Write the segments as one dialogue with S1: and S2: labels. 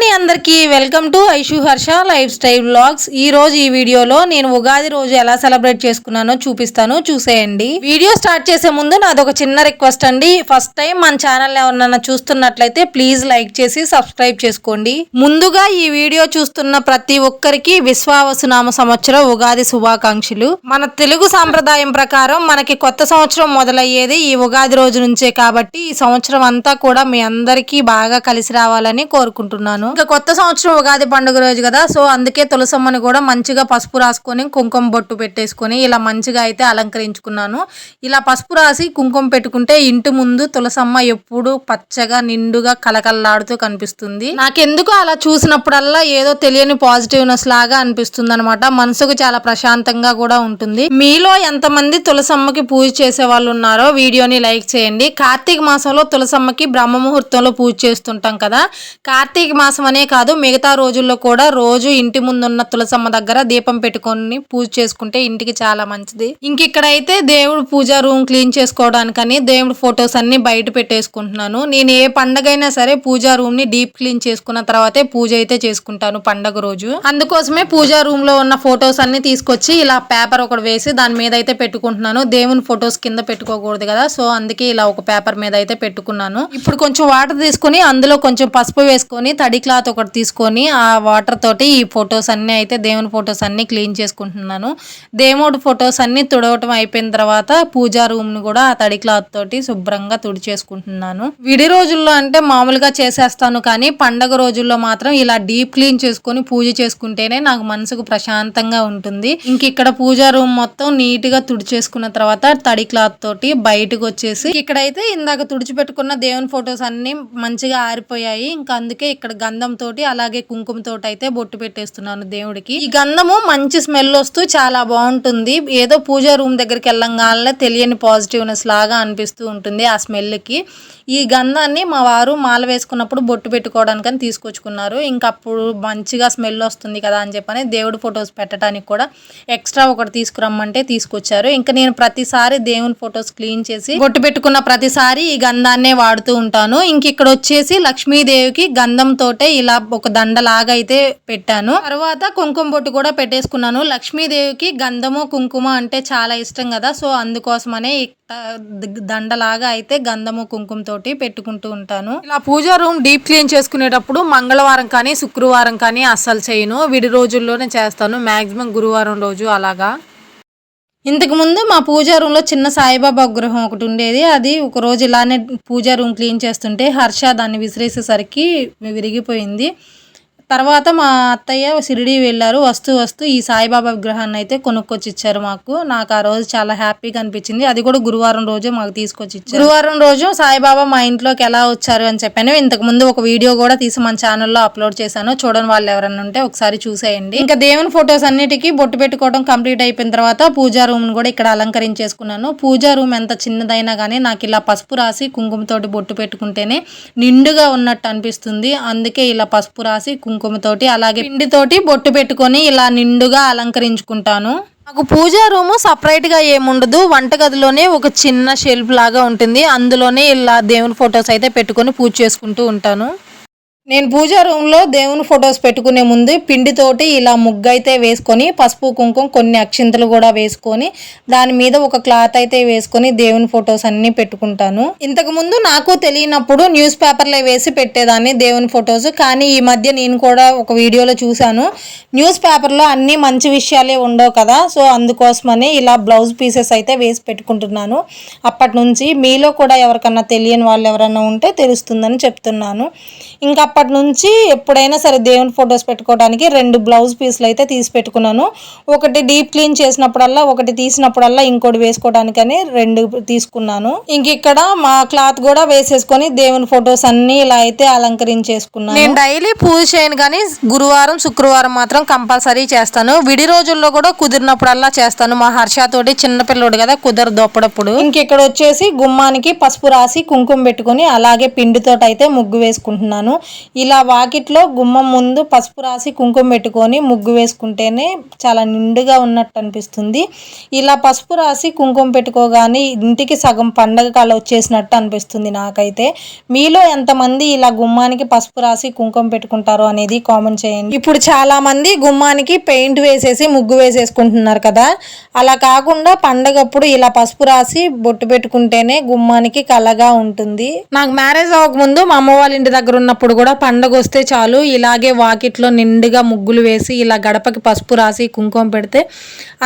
S1: అండి అందరికీ welcome to Aishu Harsha life style vlogs. ఈ రోజు ఈ వీడియోలో నేను ఉగాది రోజు ఎలా సెలబ్రేట్ చేసుకున్నానో చూపిస్తాను, చూసేయండి. వీడియో స్టార్ట్ చేసే ముందు నాదొక చిన్న రిక్వెస్ట్ అండి. ఫస్ట్ టైం మన ఛానల్ ఎవరన్నా చూస్తున్నట్లయితే ప్లీజ్ లైక్ చేసి సబ్స్క్రైబ్ చేసుకోండి. ముందుగా ఈ వీడియో చూస్తున్న ప్రతి ఒక్కరికి విశ్వావసునామ సంవత్సరం ఉగాది శుభాకాంక్షలు. మన తెలుగు సాంప్రదాయం ప్రకారం మనకి కొత్త సంవత్సరం మొదలయ్యేది ఈ ఉగాది రోజు నుంచే కాబట్టి ఈ సంవత్సరం అంతా కూడా మీ అందరికీ బాగా కలిసి రావాలని కోరుకుంటున్నాను. ఇంకా కొత్త సంవత్సరం ఉగాది పండుగ రోజు కదా, సో అందుకే తులసమ్మని కూడా మంచిగా పసుపు రాసుకొని కుంకుమ బొట్టు పెట్టేసుకొని ఇలా మంచిగా అయితే అలంకరించుకున్నాను. ఇలా పసుపు రాసి కుంకుమ పెట్టుకుంటే ఇంటి ముందు తులసమ్మ ఎప్పుడు పచ్చగా నిండుగా కలకల్లాడుతూ కనిపిస్తుంది. నాకెందుకు అలా చూసినప్పుడల్లా ఏదో తెలియని పాజిటివ్నెస్ లాగా అనిపిస్తుంది అనమాట. మనసుకు చాలా ప్రశాంతంగా కూడా ఉంటుంది. మీలో ఎంతమంది తులసమ్మకి పూజ చేసే వాళ్ళు ఉన్నారో వీడియోని లైక్ చేయండి. కార్తీక మాసంలో తులసమ్మకి బ్రహ్మ ముహూర్తంలో పూజ చేస్తుంటాం కదా. కార్తీక మాసం అనే కాదు మిగతా రోజుల్లో కూడా రోజు ఇంటి ముందున్న తులసమ్మ దగ్గర దీపం పెట్టుకొని పూజ చేసుకుంటే ఇంటికి చాలా మంచిది. ఇంక ఇక్కడైతే దేవుడు పూజా రూమ్ క్లీన్ చేసుకోవడానికని దేవుడు ఫొటోస్ అన్ని బయట పెట్టేసుకుంటున్నాను. నేను ఏ పండగ అయినా సరే పూజా రూమ్ ని డీప్ క్లీన్ చేసుకున్న తర్వాతే పూజ అయితే చేసుకుంటాను పండగ రోజు. అందుకోసమే పూజా రూమ్ లో ఉన్న ఫొటోస్ అన్ని తీసుకొచ్చి ఇలా పేపర్ ఒకటి వేసి దాని మీద అయితే పెట్టుకుంటున్నాను. దేవుని ఫొటోస్ కింద పెట్టుకోకూడదు కదా, సో అందుకే ఇలా ఒక పేపర్ మీద అయితే పెట్టుకున్నాను. ఇప్పుడు కొంచెం వాటర్ తీసుకుని అందులో కొంచెం పసుపు వేసుకొని తడి క్లాత్ ఒకటి తీసుకొని ఆ వాటర్ తోటి ఈ ఫొటోస్ అన్ని అయితే దేవుని ఫొటోస్ అన్ని క్లీన్ చేసుకుంటున్నాను. దేవుడి ఫొటోస్ అన్ని తుడవటం అయిపోయిన తర్వాత పూజా రూమ్ ని కూడా ఆ తడి క్లాత్ తోటి శుభ్రంగా తుడిచేసుకుంటున్నాను. విడి రోజుల్లో అంటే మామూలుగా చేసేస్తాను, కానీ పండగ రోజుల్లో మాత్రం ఇలా డీప్ క్లీన్ చేసుకొని పూజ చేసుకుంటేనే నాకు మనసుకు ప్రశాంతంగా ఉంటుంది. ఇంక ఇక్కడ పూజా రూమ్ మొత్తం నీట్ గా తుడిచేసుకున్న తర్వాత తడి క్లాత్ తోటి బయటకు వచ్చేసి ఇక్కడైతే ఇందాక తుడిచిపెట్టుకున్న దేవుని ఫొటోస్ అన్ని మంచిగా ఆరిపోయాయి. ఇంకా అందుకే ఇక్కడ గంధం తోటి అలాగే కుంకుమ తోటి అయితే బొట్టు పెట్టేస్తున్నాను దేవుడికి. ఈ గంధము మంచి స్మెల్ వస్తూ చాలా బాగుంటుంది. ఏదో పూజా రూమ్ దగ్గరికి వెళ్ళంగానే తెలియని పాజిటివ్నెస్ లాగా అనిపిస్తూ ఉంటుంది ఆ స్మెల్ కి. ఈ గంధాన్ని మా వారు మాల వేసుకున్నప్పుడు బొట్టు పెట్టుకోవడానికని తీసుకొచ్చుకున్నారు. ఇంకా అప్పుడు మంచిగా స్మెల్ వస్తుంది కదా అని చెప్పని దేవుడి ఫొటోస్ పెట్టడానికి కూడా ఎక్స్ట్రా ఒకటి తీసుకురమ్మంటే తీసుకొచ్చారు. ఇంకా నేను ప్రతిసారి దేవుని ఫొటోస్ క్లీన్ చేసి బొట్టు పెట్టుకున్న ప్రతిసారి ఈ గంధాన్నే వాడుతూ ఉంటాను. ఇంక ఇక్కడ వచ్చేసి లక్ష్మీదేవికి గంధం తోటే ఇలా ఒక దండలాగా అయితే పెట్టాను. తర్వాత కుంకుమ బొట్టు కూడా పెట్టేసుకున్నాను. లక్ష్మీదేవికి గంధము కుంకుమ అంటే చాలా ఇష్టం కదా, సో అందుకోసమనే దండలాగా అయితే గంధము కుంకుమ తోటి పెట్టుకుంటూ ఉంటాను. ఇలా పూజా రూమ్ డీప్ క్లీన్ చేసుకునేటప్పుడు మంగళవారం కానీ శుక్రవారం కానీ అస్సలు చేయను. విడి రోజుల్లోనే చేస్తాను, మాక్సిమం గురువారం రోజు అలాగా. ఇంతకు ముందు మా పూజా రూమ్ లో చిన్న సాయిబాబా విగ్రహం ఒకటి ఉండేది. అది ఒక రోజు ఇలానే పూజా రూమ్ క్లీన్ చేస్తుంటే హర్ష దాన్ని విసిరేసేసరికి విరిగిపోయింది. తర్వాత మా అత్తయ్య షిరిడి వెళ్ళారు. వస్తూ ఈ సాయిబాబా విగ్రహాన్ని అయితే కొనుక్కొచ్చి ఇచ్చారు మాకు. నాకు ఆ రోజు చాలా హ్యాపీగా అనిపించింది. అది కూడా గురువారం రోజు మాకు తీసుకొచ్చి ఇచ్చారు. గురువారం రోజు సాయిబాబా మా ఇంట్లోకి ఎలా వచ్చారు అని చెప్పాను. ఇంతకు ముందు ఒక వీడియో కూడా తీసి మన ఛానల్లో అప్లోడ్ చేశాను, చూడని వాళ్ళు ఎవరైనా ఉంటే ఒకసారి చూసేయండి. ఇంకా దేవుని ఫొటోస్ అన్నిటికీ బొట్టు పెట్టుకోవడం కంప్లీట్ అయిపోయిన తర్వాత పూజా రూమ్ కూడా ఇక్కడ అలంకరించేసుకున్నాను. పూజా రూమ్ ఎంత చిన్నదైనా కానీ నాకు ఇలా పసుపు రాసి కుంకుమతోటి బొట్టు పెట్టుకుంటేనే నిండుగా ఉన్నట్టు అనిపిస్తుంది. అందుకే ఇలా పసుపు రాసి కుంకుమతోటి అలాగే పిండితోటి బొట్టు పెట్టుకొని ఇలా నిండుగా అలంకరించుకుంటాను. నాకు పూజా రూము సపరేట్ గా ఏముండదు, వంటగదిలోనే ఒక చిన్న షెల్ఫ్ లాగా ఉంటుంది. అందులోనే ఇలా దేవుని ఫొటోస్ అయితే పెట్టుకొని పూజ చేసుకుంటూ ఉంటాను. నేను పూజా రూమ్లో దేవుని ఫొటోస్ పెట్టుకునే ముందు పిండితోటి ఇలా ముగ్గు అయితే వేసుకొని పసుపు కుంకుమ కొన్ని అక్షింతలు కూడా వేసుకొని దాని మీద ఒక క్లాత్ అయితే వేసుకొని దేవుని ఫొటోస్ అన్ని పెట్టుకుంటాను. ఇంతకు ముందు నాకు తెలియనప్పుడు న్యూస్ పేపర్లో వేసి పెట్టేదాన్ని దేవుని ఫొటోస్, కానీ ఈ మధ్య నేను కూడా ఒక వీడియోలో చూశాను న్యూస్ పేపర్లో అన్ని మంచి విషయాలే ఉండవు కదా, సో అందుకోసమని ఇలా బ్లౌజ్ పీసెస్ అయితే వేసి పెట్టుకుంటున్నాను. అప్పటి నుంచి మీలో కూడా ఎవరికన్నా తెలియని వాళ్ళు ఎవరన్నా ఉంటే తెలుస్తుందని చెప్తున్నాను. ఇంకా అప్పటి నుంచి ఎప్పుడైనా సరే దేవుని ఫొటోస్ పెట్టుకోవడానికి 2 బ్లౌజ్ పీస్లు అయితే తీసి పెట్టుకున్నాను. ఒకటి డీప్ క్లీన్ చేసినప్పుడల్లా, ఒకటి తీసినప్పుడల్లా ఇంకోటి వేసుకోవడానికని 2 తీసుకున్నాను. ఇంక ఇక్కడ మా క్లాత్ కూడా వేసేసుకొని దేవుని ఫొటోస్ అన్ని ఇలా అయితే అలంకరించేసుకున్నాను. నేను డైలీ పూజ చేయను కానీ గురువారం శుక్రవారం మాత్రం కంపల్సరీ చేస్తాను. విడి రోజుల్లో కూడా కుదిరినప్పుడల్లా చేస్తాను. మా హర్షతోటి చిన్నపిల్లోడు కదా, కుదరదు అప్పుడప్పుడు. ఇంక ఇక్కడ వచ్చేసి గుమ్మానికి పసుపు రాసి కుంకుమ పెట్టుకొని అలాగే పిండితోటి అయితే ముగ్గు వేసుకుంటున్నాను. ఇలా వాకిట్లో గుమ్మం ముందు పసుపు రాసి కుంకుమ పెట్టుకొని ముగ్గు వేసుకుంటేనే చాలా నిండుగా ఉన్నట్టు అనిపిస్తుంది. ఇలా పసుపు రాసి కుంకుమ పెట్టుకోగానే ఇంటికి సగం పండగ కాలం వచ్చేసినట్టు అనిపిస్తుంది నాకైతే. మీలో ఎంతమంది ఇలా గుమ్మానికి పసుపు రాసి కుంకుమ పెట్టుకుంటారు అనేది కామెంట్ చేయండి. ఇప్పుడు చాలా మంది గుమ్మానికి పెయింట్ వేసేసి ముగ్గు వేసేసుకుంటున్నారు కదా, అలా కాకుండా పండగప్పుడు ఇలా పసుపు రాసి బొట్టు పెట్టుకుంటేనే గుమ్మానికి కళగా ఉంటుంది. నాకు మ్యారేజ్ అవ్వకముందు మా అమ్మ వాళ్ళ ఇంటి దగ్గర ఉన్నప్పుడు కూడా పండగ వస్తే చాలు ఇలాగే వాకిట్లో నిండుగా ముగ్గులు వేసి ఇలా గడపకి పసుపు రాసి కుంకుమ పెడితే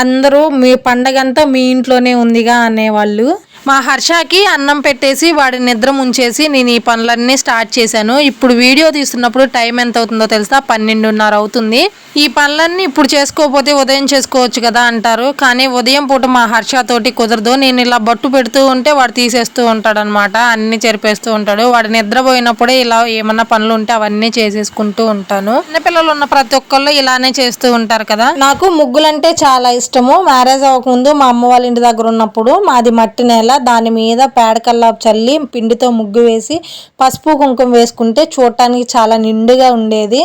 S1: అందరూ మీ పండగంతా మీ ఇంట్లోనే ఉందిగా అనేవాళ్ళు. మా హర్షకి అన్నం పెట్టేసి వాడి నిద్ర ముంచేసి నేను ఈ పనులన్నీ స్టార్ట్ చేశాను. ఇప్పుడు వీడియో తీస్తున్నప్పుడు టైం ఎంత అవుతుందో తెలుసా, 12:30 అవుతుంది. ఈ పనులన్నీ ఇప్పుడు చేసుకోకపోతే ఉదయం చేసుకోవచ్చు కదా అంటారు, కానీ ఉదయం పూట మా హర్షతోటి కుదరదు. నేను ఇలా బొట్టు పెడుతూ ఉంటే వాడు తీసేస్తూ ఉంటాడు అనమాట, అన్ని చెరిపేస్తూ ఉంటాడు. వాడు నిద్రపోయినప్పుడే ఇలా ఏమన్నా పనులు ఉంటే అవన్నీ చేసేసుకుంటూ ఉంటాను. చిన్నపిల్లలు ఉన్న ప్రతి ఒక్కళ్ళు ఇలానే చేస్తూ ఉంటారు కదా. నాకు ముగ్గులంటే చాలా ఇష్టము. మ్యారేజ్ అవ్వకముందు మా అమ్మ వాళ్ళ ఇంటి దగ్గర ఉన్నప్పుడు మాది మట్టి నేల, దాని మీద పేడకల్లాపు చల్లి పిండితో ముగ్గు వేసి పసుపు కుంకుమ వేసుకుంటే చూడటానికి చాలా నిండుగా ఉండేది.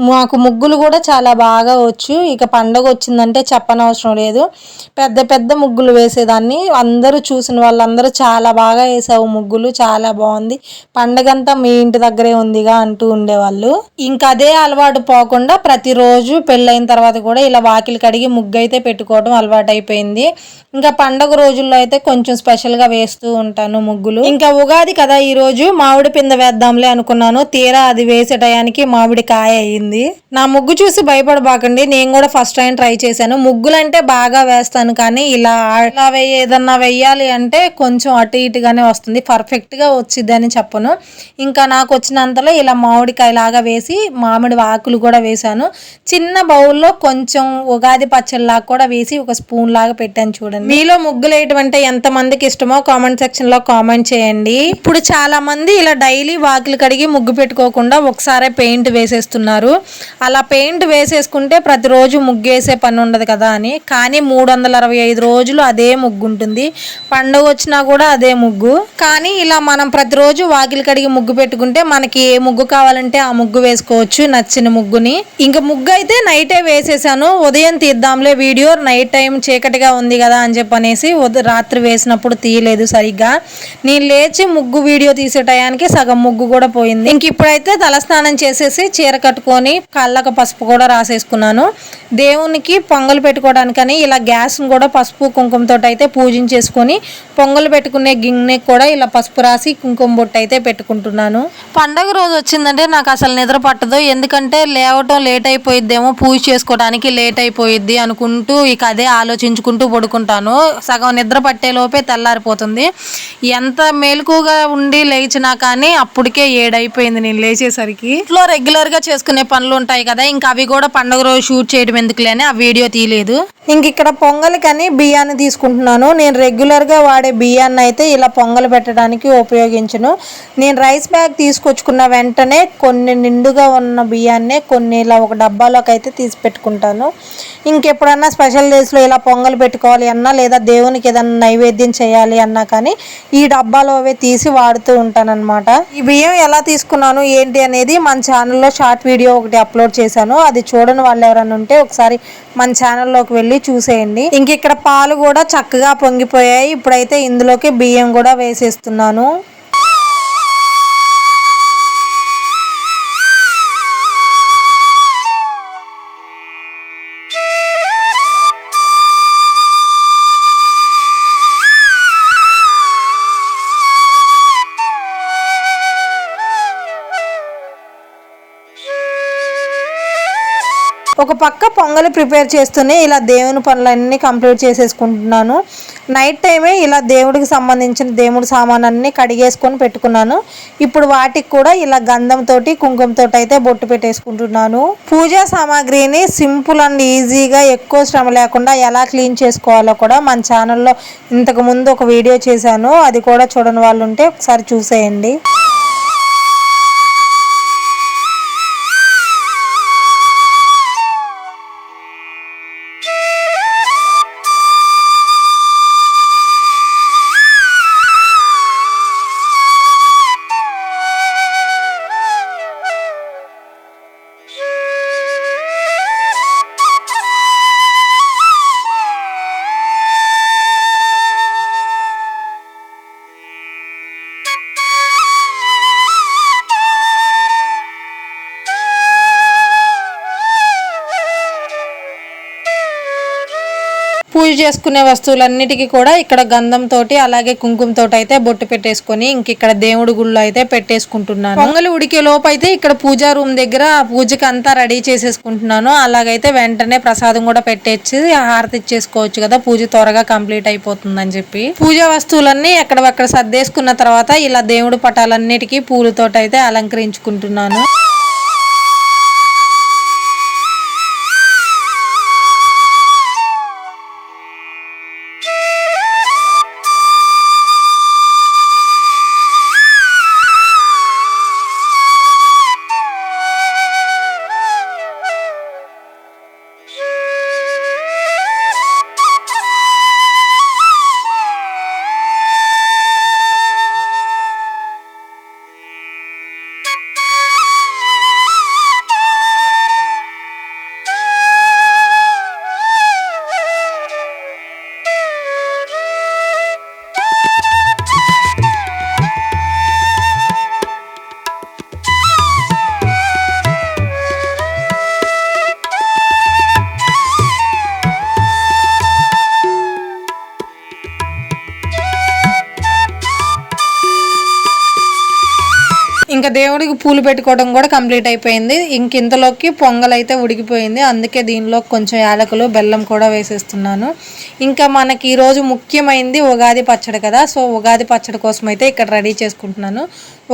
S1: మాకు ముగ్గులు కూడా చాలా బాగా వచ్చు. ఇక పండగ వచ్చిందంటే చెప్పనవసరం లేదు, పెద్ద పెద్ద ముగ్గులు వేసేదాన్ని. అందరూ చూసిన వాళ్ళందరూ చాలా బాగా వేసావు ముగ్గులు, చాలా బాగుంది, పండగంతా మీ ఇంటి దగ్గరే ఉందిగా అంటూ ఉండేవాళ్ళు. ఇంకా అదే అలవాటు పోకుండా ప్రతిరోజు పెళ్ళైన తర్వాత కూడా ఇలా వాకిలి కడిగి ముగ్గు అయితే పెట్టుకోవడం అలవాటు అయిపోయింది. ఇంకా పండగ రోజుల్లో అయితే కొంచెం స్పెషల్గా వేస్తూ ఉంటాను ముగ్గులు. ఇంకా ఉగాది కదా, ఈరోజు మామిడి పింద వేద్దాంలే అనుకున్నాను. తీరా అది వేసే టయానికి మామిడి కాయ అయింది. నా ముగ్గు చూసి భయపడబాకండి, నేను కూడా ఫస్ట్ టైం ట్రై చేశాను. ముగ్గులు అంటే బాగా వేస్తాను, కానీ ఇలా ఏదన్నా వెయ్యాలి అంటే కొంచెం అటు ఇటుగానే వస్తుంది, పర్ఫెక్ట్గా వచ్చిందని చెప్పను. ఇంకా నాకు వచ్చినంతలో ఇలా మామిడికాయ లాగా వేసి మామిడి ఆకులు కూడా వేశాను. చిన్న బౌల్లో కొంచెం ఉగాది పచ్చడిలాగా కూడా వేసి ఒక స్పూన్ లాగా పెట్టాను చూడండి. మీలో ముగ్గులు వేయటం అంటే ఎంత మందికి ఇష్టమో కామెంట్ సెక్షన్ లో కామెంట్ చేయండి. ఇప్పుడు చాలా మంది ఇలా డైలీ వాకిలు కడిగి ముగ్గు పెట్టుకోకుండా ఒకసారి పెయింట్ వేసేస్తున్నారు. అలా పెయింట్ వేసేసుకుంటే ప్రతిరోజు ముగ్గు వేసే పని ఉండదు కదా అని. కానీ 365 రోజులు అదే ముగ్గు ఉంటుంది, పండుగ వచ్చినా కూడా అదే ముగ్గు. కానీ ఇలా మనం ప్రతిరోజు వాకిలు కడిగి ముగ్గు పెట్టుకుంటే మనకి ఏ ముగ్గు కావాలంటే ఆ ముగ్గు వేసుకోవచ్చు, నచ్చిన ముగ్గుని. ఇంకా ముగ్గు అయితే నైటే వేసేసాను, ఉదయం తీద్దాంలే వీడియో, నైట్ టైం చీకటిగా ఉంది కదా అని చెప్పనేసి రాత్రి వేసినప్పుడు తీయలేదు సరిగ్గా. నేను లేచి ముగ్గు వీడియో తీసే టయానికి సగం ముగ్గు కూడా పోయింది. ఇంక ఇప్పుడైతే తలస్నానం చేసేసి చీర కట్టుకొని కళ్ళకు పసుపు కూడా రాసేసుకున్నాను. దేవునికి పొంగలు పెట్టుకోవడానికని ఇలా గ్యాస్ను కూడా పసుపు కుంకుమతో అయితే పూజించేసుకొని పొంగలు పెట్టుకునే గిన్నె కూడా ఇలా పసుపు రాసి కుంకుమ బొట్టు అయితే పెట్టుకుంటున్నాను. పండగ రోజు వచ్చిందంటే నాకు అసలు నిద్ర పట్టదు, ఎందుకంటే లేవటం లేట్ అయిపోయిద్దేమో, పూజ చేసుకోవడానికి లేట్ అయిపోయిద్ది అనుకుంటూ ఇక అదే ఆలోచించుకుంటూ పడుకుంటాను. సగం నిద్ర పట్టేలోపే తెల్లారిపోతుంది. ఎంత మేలుకుగా ఉండి లేచినా కానీ అప్పటికే 7 అయిపోయింది నేను లేచేసరికి. ఇంట్లో రెగ్యులర్గా చేసుకునే పనులు ఉంటాయి కదా, ఇంకా అవి కూడా పండుగ రోజు షూట్ చేయడం ఎందుకులే అని ఆ వీడియో తీయలేదు. ఇంక ఇక్కడ పొంగలికని బియ్యాన్ని తీసుకుంటున్నాను. నేను రెగ్యులర్గా వాడే బియ్యాన్ని అయితే ఇలా పొంగలు పెట్టడానికి ఉపయోగించను. నేను రైస్ బ్యాగ్ తీసుకొచ్చుకున్న వెంటనే కొన్ని నిండుగా ఉన్న బియ్యాన్నే కొన్ని ఇలా ఒక డబ్బాలోకి అయితే తీసి పెట్టుకుంటాను. ఇంకెప్పుడన్నా స్పెషల్ డేస్లో ఇలా పొంగలు పెట్టుకోవాలి అన్నా, లేదా దేవునికి ఏదన్నా నైవేద్యం చేయాలి అన్నా కానీ ఈ డబ్బాలో అవే తీసి వాడుతూ ఉంటానన్నమాట. ఈ బియ్యం ఎలా తీసుకున్నాను ఏంటి అనేది మన ఛానల్లో షార్ట్ వీడియో ఒకటి అప్లోడ్ చేశాను, అది చూడని వాళ్ళు ఎవరైనా ఉంటే ఒకసారి మన ఛానల్లోకి వెళ్ళి చూసేయండి. ఇంక ఇక్కడ పాలు కూడా చక్కగా పొంగిపోయాయి. ఇప్పుడైతే ఇందులోకి బియ్యం కూడా వేసేస్తున్నాను. ఒక పక్క పొంగలి ప్రిపేర్ చేస్తూనే ఇలా దేవుని పనులన్నీ కంప్లీట్ చేసేసుకుంటున్నాను. నైట్ టైమే ఇలా దేవుడికి సంబంధించిన దేవుడి సామానాన్ని కడిగేసుకొని పెట్టుకున్నాను. ఇప్పుడు వాటికి కూడా ఇలా గంధంతో కుంకుమతో అయితే బొట్టు పెట్టేసుకుంటున్నాను. పూజా సామాగ్రిని సింపుల్ అండ్ ఈజీగా ఎక్కువ శ్రమ లేకుండా ఎలా క్లీన్ చేసుకోవాలో కూడా మన ఛానల్లో ఇంతకు ముందు ఒక వీడియో చేశాను, అది కూడా చూడని వాళ్ళు ఉంటే ఒకసారి చూసేయండి. పూజ చేసుకునే వస్తువులన్నిటికీ కూడా ఇక్కడ గంధంతో అలాగే కుంకుమతో అయితే బొట్టు పెట్టేసుకొని ఇంక ఇక్కడ దేవుడి గుళ్ళో అయితే పెట్టేసుకుంటున్నాను. పొంగలి ఉడికే లోపు అయితే ఇక్కడ పూజా రూమ్ దగ్గర పూజకి అంతా రెడీ చేసేసుకుంటున్నాను. అలాగైతే వెంటనే ప్రసాదం కూడా పెట్టేసి హారతి ఇచ్చేసుకోవచ్చు కదా, పూజ త్వరగా కంప్లీట్ అయిపోతుందని చెప్పి పూజా వస్తువులన్నీ ఎక్కడక్కడ సర్దేసుకున్న తర్వాత ఇలా దేవుడి పటాలన్నిటికీ పూలతో అయితే అలంకరించుకుంటున్నాను. ఇంకా దేవుడికి పూలు పెట్టుకోవడం కూడా కంప్లీట్ అయిపోయింది. ఇంక ఇంతలోకి పొంగల్ అయితే ఉడికిపోయింది. అందుకే దీనిలో కొంచెం యాలకులు బెల్లం కూడా వేసేస్తున్నాను. ఇంకా మనకి ఈరోజు ముఖ్యమైనది ఉగాది పచ్చడి కదా, సో ఉగాది పచ్చడి కోసం అయితే ఇక్కడ రెడీ చేసుకుంటున్నాను.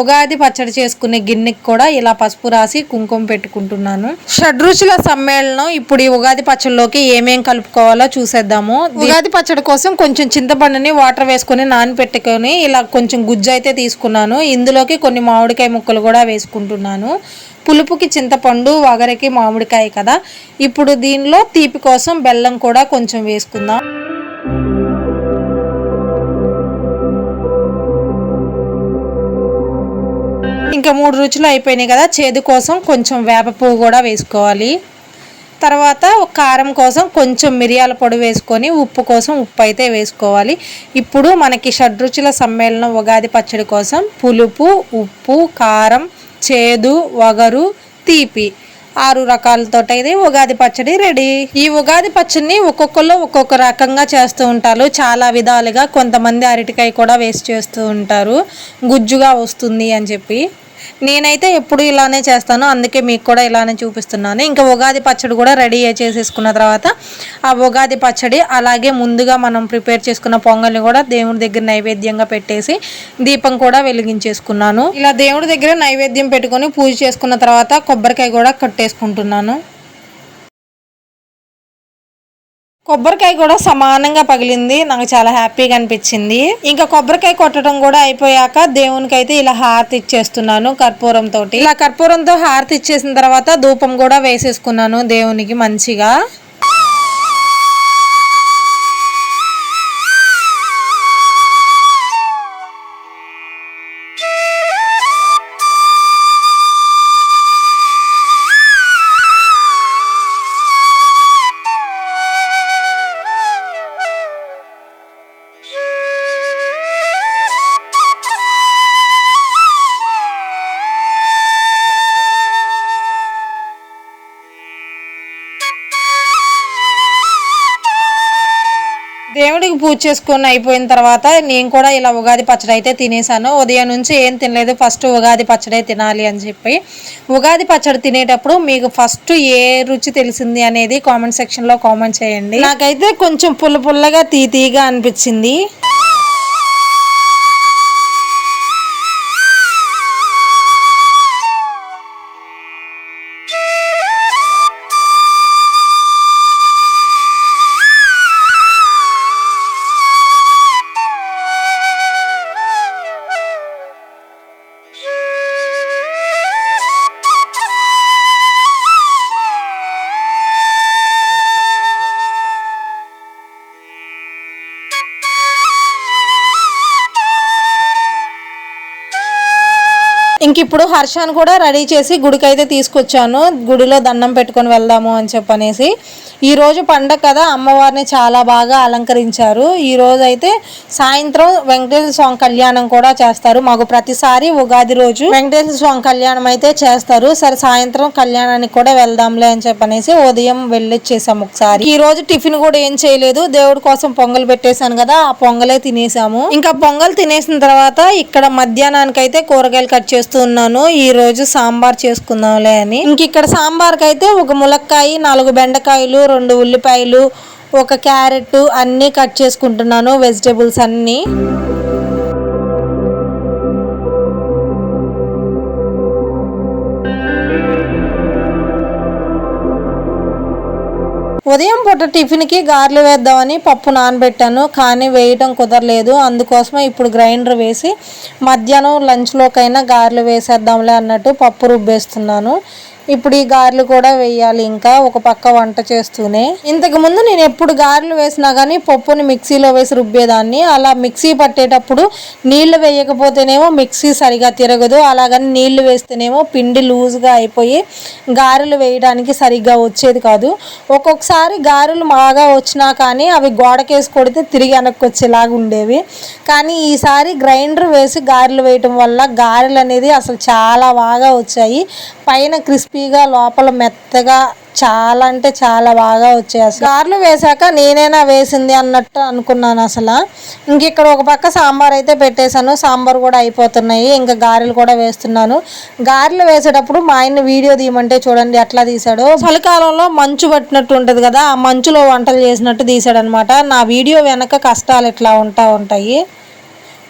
S1: ఉగాది పచ్చడి చేసుకునే గిన్నెకి కూడా ఇలా పసుపు రాసి కుంకుమ పెట్టుకుంటున్నాను. షడ్రుచుల సమ్మేళనం ఇప్పుడు ఈ ఉగాది పచ్చడిలోకి ఏమేం కలుపుకోవాలో చూసేద్దాము. ఉగాది పచ్చడి కోసం కొంచెం చింతపండుని వాటర్ వేసుకొని నానబెట్టుకొని ఇలా కొంచెం గుజ్జు అయితే తీసుకున్నాను. ఇందులోకి కొన్ని మామిడికాయ ముక్కలు కూడా వేసుకుంటున్నాను. పులుపుకి చింతపండు, వగరకి మామిడికాయ కదా. ఇప్పుడు దీనిలో తీపి కోసం బెల్లం కూడా కొంచెం వేసుకుందాం. ఇంకా 3 రుచులు అయిపోయినాయి కదా. చేదు కోసం కొంచెం వేప పువ్వు కూడా వేసుకోవాలి. తర్వాత కారం కోసం కొంచెం మిరియాల పొడి వేసుకొని ఉప్పు కోసం ఉప్పు అయితే వేసుకోవాలి. ఇప్పుడు మనకి షడ్రుచుల సమ్మేళనం ఉగాది పచ్చడి కోసం పులుపు, ఉప్పు, కారం, చేదు, వగరు, తీపి 6 రకాలతో అయితే ఉగాది పచ్చడి రెడీ. ఈ ఉగాది పచ్చడిని ఒక్కొక్కరు ఒక్కొక్క రకంగా చేస్తూ ఉంటారు, చాలా విధాలుగా. కొంతమంది అరటికాయ కూడా వేస్ట్ చేస్తూ ఉంటారు గుజ్జుగా వస్తుంది అని చెప్పి. నేనైతే ఎప్పుడు ఇలానే చేస్తాను, అందుకే మీకు కూడా ఇలానే చూపిస్తున్నాను. ఇంకా ఉగాది పచ్చడి కూడా రెడీ చేసేసుకున్న తర్వాత ఆ ఉగాది పచ్చడి అలాగే ముందుగా మనం ప్రిపేర్ చేసుకున్న పొంగల్ని కూడా దేవుడి దగ్గర నైవేద్యంగా పెట్టేసి దీపం కూడా వెలిగించేసుకున్నాను. ఇలా దేవుడి దగ్గర నైవేద్యం పెట్టుకొని పూజ చేసుకున్న తర్వాత కొబ్బరికాయ కూడా కట్టేసుకుంటున్నాను. కొబ్బరికాయ కూడా సమానంగా పగిలింది, నాకు చాలా హ్యాపీగా అనిపించింది. ఇంకా కొబ్బరికాయ కొట్టడం కూడా అయిపోయాక దేవునికి అయితే ఇలా హారతి ఇచ్చేస్తున్నాను కర్పూరంతో. ఇలా కర్పూరంతో హారతి ఇచ్చేసిన తర్వాత ధూపం కూడా వేసేసుకున్నాను దేవునికి మంచిగా. దేవుడికి పూజ చేసుకొని అయిపోయిన తర్వాత నేను కూడా ఇలా ఉగాది పచ్చడి అయితే తినేసాను. ఉదయం నుంచి ఏం తినలేదు, ఫస్ట్ ఉగాది పచ్చడే తినాలి అని చెప్పి. ఉగాది పచ్చడి తినేటప్పుడు మీకు ఫస్ట్ ఏ రుచి తెలిసింది అనేది కామెంట్ సెక్షన్లో కామెంట్ చేయండి. నాకైతే కొంచెం పుల్లగా తీగా అనిపించింది. ఇంక ఇప్పుడు హర్షాన్ని కూడా రెడీ చేసి గుడికి అయితే తీసుకొచ్చాను. గుడిలో దండం పెట్టుకొని వెళ్దాము అని చెప్పనేసి ఈరోజు పండగ కదా, అమ్మవారిని చాలా బాగా అలంకరించారు. ఈరోజు అయితే సాయంత్రం వెంకటేశ్వర స్వామి కళ్యాణం కూడా చేస్తారు. మాకు ప్రతిసారి ఉగాది రోజు వెంకటేశ్వర స్వామి కళ్యాణం అయితే చేస్తారు. సరే సాయంత్రం కళ్యాణానికి కూడా వెళ్దాంలే అని చెప్పనేసి ఉదయం వెళ్ళొచ్చేసాము ఒకసారి. ఈ రోజు టిఫిన్ కూడా ఏం చేయలేదు, దేవుడి కోసం పొంగల్ పెట్టేశాను కదా, ఆ పొంగలే తినేసాము. ఇంకా పొంగల్ తినేసిన తర్వాత ఇక్కడ మధ్యాహ్నానికి అయితే కూరగాయలు కట్ చేస్తూ ఉన్నాను. ఈ రోజు సాంబార్ చేసుకుందాంలే అని. ఇంక ఇక్కడ సాంబార్ కి అయితే ఒక ములక్కాయ, 4 బెండకాయలు, 2 ఉల్లిపాయలు, ఒక క్యారెట్ అన్నీ కట్ చేసుకుంటున్నాను, వెజిటేబుల్స్ అన్నీ. ఉదయం పూట టిఫిన్కి గారెలు వేద్దామని పప్పు నానబెట్టాను, కానీ వేయటం కుదరలేదు. అందుకోసమే ఇప్పుడు గ్రైండర్ వేసి మధ్యాహ్నం లంచ్లోకైనా గారెలు వేసేద్దాంలే అన్నట్టు పప్పు రుబ్బేస్తున్నాను. ఇప్పుడు ఈ గారెలు కూడా వేయాలి, ఇంకా ఒక పక్క వంట చేస్తూనే. ఇంతకు ముందు నేను ఎప్పుడు గారెలు వేసినా కానీ పప్పుని మిక్సీలో వేసి రుబ్బేదాన్ని. అలా మిక్సీ పట్టేటప్పుడు నీళ్లు వేయకపోతేనేమో మిక్సీ సరిగా తిరగదు, అలాగని నీళ్లు వేస్తేనేమో పిండి లూజ్గా అయిపోయి గారెలు వేయడానికి సరిగ్గా వచ్చేది కాదు. ఒక్కొక్కసారి గారెలు బాగా వచ్చినా కానీ అవి గోడకేసి కొడితే తిరిగి వెనక్కి వచ్చేలాగా ఉండేవి. కానీ ఈసారి గ్రైండర్ వేసి గారెలు వేయటం వల్ల గారెలు అనేది అసలు చాలా బాగా వచ్చాయి. పైన క్రిస్పీగా, లోపల మెత్తగా, చాలా అంటే చాలా బాగా వచ్చాయి. అసలు గారెలు వేసాక నేనైనా వేసింది అన్నట్టు అనుకున్నాను అసలు. ఇంక ఇక్కడ ఒక పక్క సాంబార్ అయితే పెట్టేశాను, సాంబార్ కూడా అయిపోతున్నాయి. ఇంకా గారెలు కూడా వేస్తున్నాను. గారెలు వేసేటప్పుడు మా ఆయన వీడియో తీయమంటే చూడండి ఎట్లా తీసాడు. చలికాలంలో మంచు పట్టినట్టు ఉంటుంది కదా, ఆ మంచులో వంటలు చేసినట్టు తీసాడు అనమాట. నా వీడియో వెనక కష్టాలు ఎట్లా ఉంటాయి.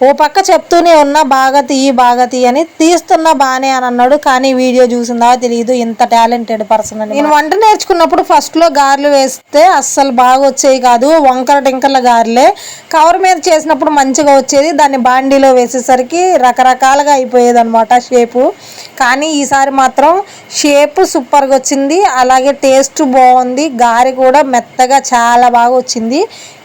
S1: ఓ పక్క చెప్తూనే ఉన్నా బాగా తీయి అని, తీస్తున్నా బానే అని అన్నాడు. కానీ వీడియో చూసిందా తెలియదు, ఇంత టాలెంటెడ్ పర్సన్ అని. నేను వంట నేర్చుకున్నప్పుడు ఫస్ట్లో గారెలు వేస్తే అస్సలు బాగా వచ్చేవి కాదు, వంకర టింకర్ల గారెలే. కవర్ మీద చేసినప్పుడు మంచిగా వచ్చేది, దాన్ని బాండీలో వేసేసరికి రకరకాలుగా అయిపోయేది అనమాట షేపు. కానీ ఈసారి మాత్రం షేప్ సూపర్గా వచ్చింది, అలాగే టేస్ట్ బాగుంది. గారె కూడా మెత్తగా చాలా బాగా వచ్చింది.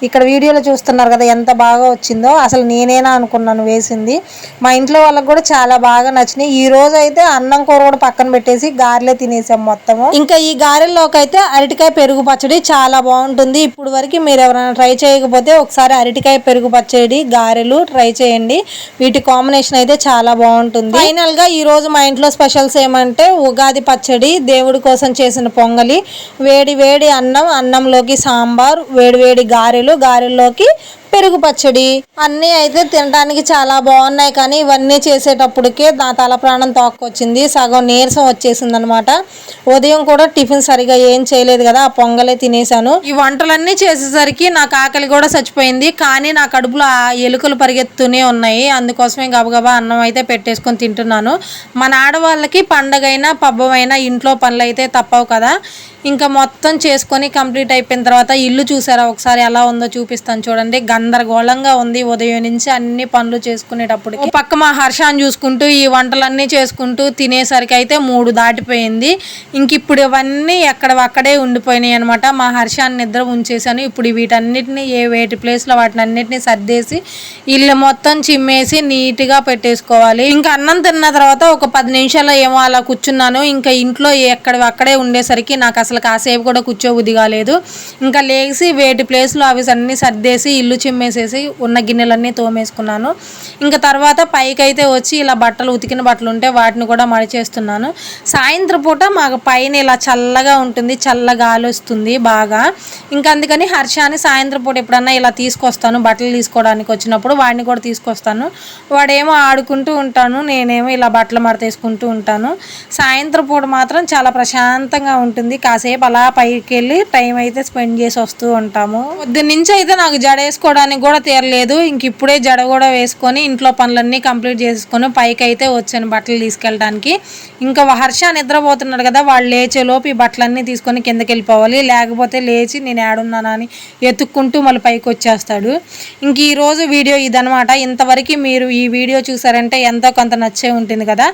S1: ఇక్కడ వీడియోలో చూస్తున్నారు కదా ఎంత బాగా వచ్చిందో. అసలు నేనేనా అనుకున్నాను వేసింది. మా ఇంట్లో వాళ్ళకి కూడా చాలా బాగా నచ్చినాయి. ఈ రోజు అయితే అన్నం కూర కూడా పక్కన పెట్టేసి గారెలే తినేసాం మొత్తము. ఇంకా ఈ గారెల్లోకి అయితే అరటికాయ పెరుగు పచ్చడి చాలా బాగుంటుంది. ఇప్పుడు వరకు మీరు ఎవరైనా ట్రై చేయకపోతే ఒకసారి అరటికాయ పెరుగు పచ్చడి గారెలు ట్రై చేయండి. వీటి కాంబినేషన్ అయితే చాలా బాగుంటుంది. ఫైనల్ గా ఈ రోజు మా ఇంట్లో స్పెషల్స్ ఏమంటే ఉగాది పచ్చడి, దేవుడి కోసం చేసిన పొంగలి, వేడి వేడి అన్నం, అన్నంలోకి సాంబార్, వేడి వేడి గారెల్లోకి పెరుగు పచ్చడి అన్నీ అయితే తినడానికి చాలా బాగున్నాయి. కానీ ఇవన్నీ చేసేటప్పటికే నా తల ప్రాణం తోక్కొచ్చింది, సగం నీరసం వచ్చేసింది అనమాట. ఉదయం కూడా టిఫిన్ సరిగా ఏం చేయలేదు కదా, ఆ పొంగలే తినేసాను. ఈ వంటలన్నీ చేసేసరికి నాకు ఆకలి కూడా చచ్చిపోయింది. కానీ నా కడుపులో ఎలుకలు పరిగెత్తునే ఉన్నాయి. అందుకోసమే గబగబా అన్నం అయితే పెట్టేసుకొని తింటున్నాను. మన ఆడవాళ్ళకి పండగైనా పబ్బమైనా ఇంట్లో పనులు అయితే తప్పవు కదా. ఇంకా మొత్తం చేసుకొని కంప్లీట్ అయిపోయిన తర్వాత ఇల్లు చూసారా ఒకసారి ఎలా ఉందో చూపిస్తాను చూడండి. గందరగోళంగా ఉంది ఉదయం నుంచి అన్ని పనులు చేసుకునేటప్పటికి. పక్క మా హర్షాన్ని చూసుకుంటూ ఈ వంటలన్నీ చేసుకుంటూ తినేసరికి అయితే 3 దాటిపోయింది. ఇంక ఇప్పుడు ఇవన్నీ అక్కడే ఉండిపోయినాయి అనమాట. మా హర్షాన్ని నిద్ర ఉంచేసాను. ఇప్పుడు వీటన్నిటిని వేటి ప్లేస్లో వాటిని అన్నిటిని సర్దేసి ఇల్లు మొత్తం చిమ్మేసి నీట్గా పెట్టేసుకోవాలి. ఇంకా అన్నం తిన్న తర్వాత ఒక 10 నిమిషాలు ఏమో అలా కూర్చున్నాను. ఇంకా ఇంట్లో అక్కడే ఉండేసరికి నాకు అసలు కాసేపు కూడా కూర్చోబుద్ధి కాలేదు. ఇంకా లేచి వేటి ప్లేస్లో అవి అన్నీ సర్దేసి ఇల్లు చిమ్మేసేసి ఉన్న గిన్నెలన్నీ తోమేసుకున్నాను. ఇంకా తర్వాత పైకి అయితే వచ్చి ఇలా ఉతికిన బట్టలు ఉంటే వాటిని కూడా మడిచేస్తున్నాను. సాయంత్రం పూట మాకు పైన ఇలా చల్లగా ఉంటుంది, చల్ల గాలి వస్తుంది బాగా. ఇంకా అందుకని హర్షాన్ని సాయంత్రం పూట ఎప్పుడన్నా ఇలా తీసుకొస్తాను, బట్టలు తీసుకోవడానికి వచ్చినప్పుడు వాడిని కూడా తీసుకొస్తాను. వాడేమో ఆడుకుంటూ ఉంటాను, నేనేమో ఇలా బట్టలు మడతేసుకుంటూ ఉంటాను. సాయంత్రం పూట మాత్రం చాలా ప్రశాంతంగా ఉంటుంది. కాసేపు అలా పైకి వెళ్ళి టైం అయితే స్పెండ్ చేసి వస్తూ ఉంటాము. పొద్దున్న నుంచి అయితే నాకు జడ వేసుకోవడానికి కూడా తీరలేదు. ఇంక ఇప్పుడే జడ కూడా వేసుకొని ఇంట్లో పనులన్నీ కంప్లీట్ చేసుకొని పైకి అయితే వచ్చాను బట్టలు తీసుకెళ్ళడానికి. ఇంకా హర్ష నిద్రపోతున్నాడు కదా, వాళ్ళు లేచేలోపు ఈ బట్టలన్నీ తీసుకొని కిందకి వెళ్ళిపోవాలి. లేకపోతే లేచి నేను ఏడున్నానని ఎత్తుక్కుంటూ మళ్ళీ పైకి వచ్చేస్తాడు. ఇంక ఈరోజు వీడియో ఇదనమాట. ఇంతవరకు మీరు ఈ వీడియో చూసారంటే ఎంతో కొంత నచ్చే ఉంటుంది కదా.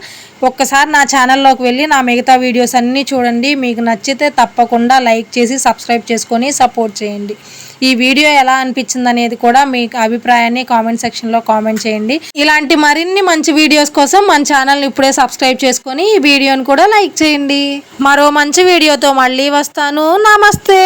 S1: ఒక్కసారి నా ఛానల్లోకి వెళ్ళి నా మిగతా వీడియోస్ అన్నీ చూడండి. మీకు నచ్చితే తప్పకుండా లైక్ చేసి సబ్స్క్రైబ్ చేసుకొని సపోర్ట్ చేయండి. ఈ వీడియో ఎలా అనిపించింది అనేది కూడా మీ అభిప్రాయాన్ని కామెంట్ సెక్షన్ లో కామెంట్ చేయండి. ఇలాంటి మరిన్ని మంచి వీడియోస్ కోసం మన ఛానల్ ని ఇప్పుడే సబ్స్క్రైబ్ చేసుకొని ఈ వీడియోని కూడా లైక్ చేయండి. మరో మంచి వీడియోతో మళ్ళీ వస్తాను. నమస్తే.